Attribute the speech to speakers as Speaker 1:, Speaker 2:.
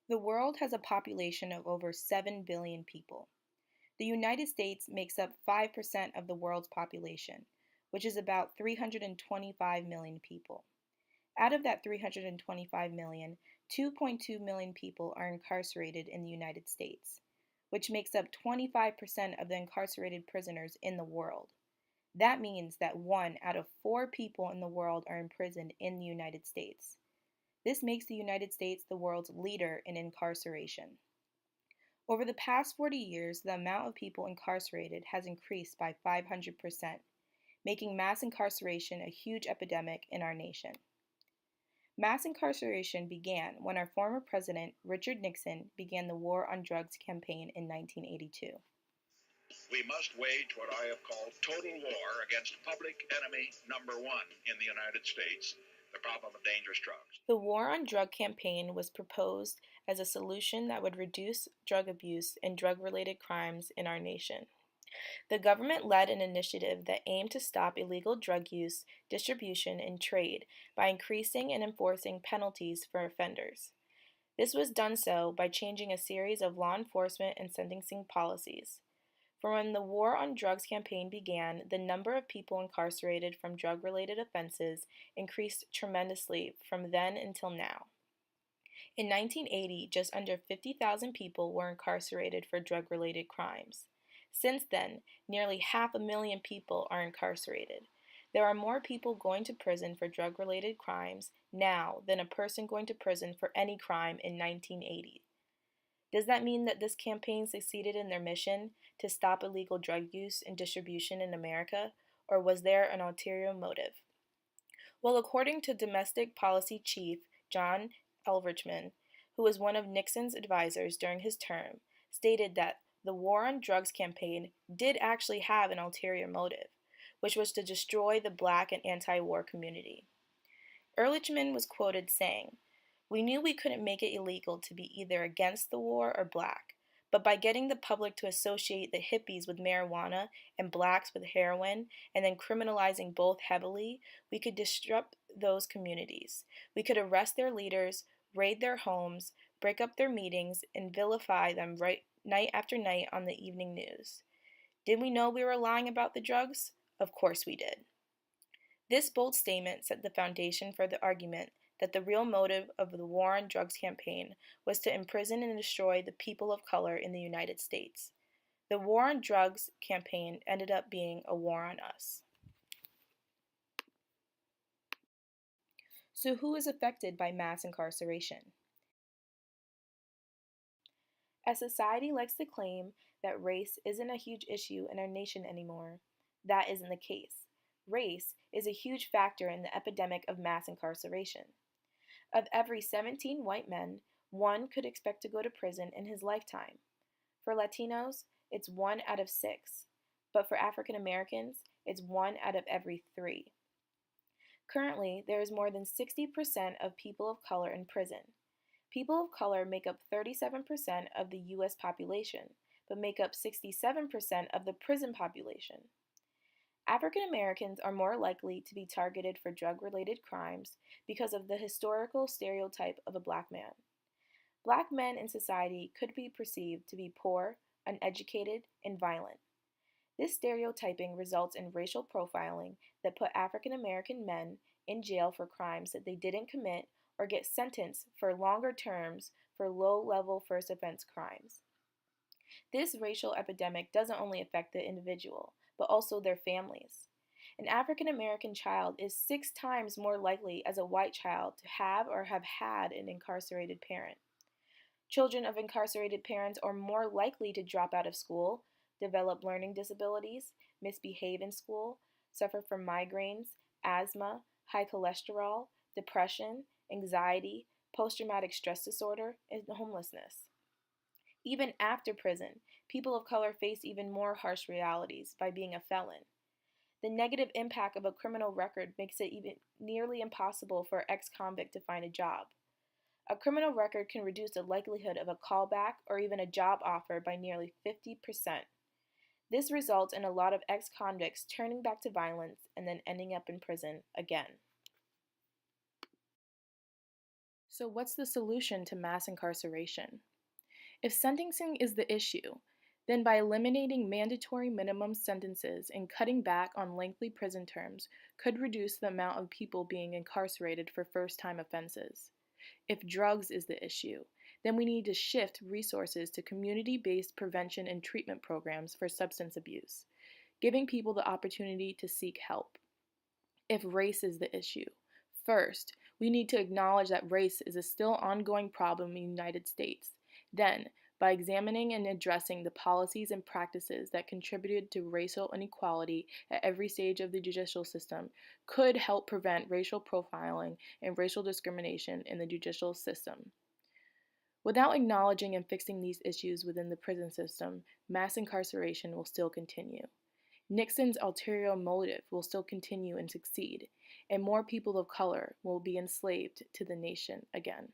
Speaker 1: The world has a population of over 7 billion people. The United States makes up 5% of the world's population, which is about 325 million people. Out of that 325 million, 2.2 million people are incarcerated in the United States, which makes up 25% of the incarcerated prisoners in the world. That means that 1 out of 4 people in the world are imprisoned in the United States. This makes the United States the world's leader in incarceration. Over the past 40 years, the amount of people incarcerated has increased by 500%, making mass incarceration a huge epidemic in our nation. Mass incarceration began when our former president, Richard Nixon, began the War on Drugs campaign in 1982.
Speaker 2: We must wage what I have called total war against public enemy number one in the United States, the problem of dangerous drugs.
Speaker 1: The War on Drug campaign was proposed as a solution that would reduce drug abuse and drug-related crimes in our nation. The government led an initiative that aimed to stop illegal drug use, distribution, and trade by increasing and enforcing penalties for offenders. This was done so by changing a series of law enforcement and sentencing policies. From when the War on Drugs campaign began, the number of people incarcerated from drug-related offenses increased tremendously from then until now. In 1980, just under 50,000 people were incarcerated for drug-related crimes. Since then, nearly 500,000 people are incarcerated. There are more people going to prison for drug-related crimes now than a person going to prison for any crime in 1980. Does that mean that this campaign succeeded in their mission to stop illegal drug use and distribution in America, or was there an ulterior motive? Well, according to Domestic Policy Chief John Ehrlichman, who was one of Nixon's advisors during his term, stated that the War on Drugs campaign did actually have an ulterior motive, which was to destroy the black and anti-war community. Ehrlichman was quoted saying, "We knew we couldn't make it illegal to be either against the war or black, but by getting the public to associate the hippies with marijuana and blacks with heroin, and then criminalizing both heavily, we could disrupt those communities. We could arrest their leaders, raid their homes, break up their meetings, and vilify them night after night on the evening news. Did we know we were lying about the drugs? Of course we did." This bold statement set the foundation for the argument that the real motive of the War on Drugs campaign was to imprison and destroy the people of color in the United States. The War on Drugs campaign ended up being a war on us. So who is affected by mass incarceration? As society likes to claim that race isn't a huge issue in our nation anymore, that isn't the case. Race is a huge factor in the epidemic of mass incarceration. Of every 17 white men, 1 could expect to go to prison in his lifetime. For Latinos, it's 1 out of 6, but for African Americans, it's 1 out of every 3. Currently, there is more than 60% of people of color in prison. People of color make up 37% of the U.S. population, but make up 67% of the prison population. African Americans are more likely to be targeted for drug-related crimes because of the historical stereotype of a black man. Black men in society could be perceived to be poor, uneducated, and violent. This stereotyping results in racial profiling that put African American men in jail for crimes that they didn't commit or get sentenced for longer terms for low-level first offense crimes. This racial epidemic doesn't only affect the individual, but also their families. An African American child is 6 times more likely as a white child to have or have had an incarcerated parent. Children of incarcerated parents are more likely to drop out of school, develop learning disabilities, misbehave in school, suffer from migraines, asthma, high cholesterol, depression, anxiety, post-traumatic stress disorder, and homelessness. Even after prison, people of color face even more harsh realities by being a felon. The negative impact of a criminal record makes it even nearly impossible for an ex-convict to find a job. A criminal record can reduce the likelihood of a callback or even a job offer by nearly 50%. This results in a lot of ex-convicts turning back to violence and then ending up in prison again. So, what's the solution to mass incarceration? If sentencing is the issue, then by eliminating mandatory minimum sentences and cutting back on lengthy prison terms could reduce the amount of people being incarcerated for first time offenses. If drugs is the issue, then we need to shift resources to community based prevention and treatment programs for substance abuse, giving people the opportunity to seek help. If race is the issue, first, we need to acknowledge that race is a still ongoing problem in the United States. Then, by examining and addressing the policies and practices that contributed to racial inequality at every stage of the judicial system, could help prevent racial profiling and racial discrimination in the judicial system. Without acknowledging and fixing these issues within the prison system, mass incarceration will still continue. Nixon's ulterior motive will still continue and succeed, and more people of color will be enslaved to the nation again.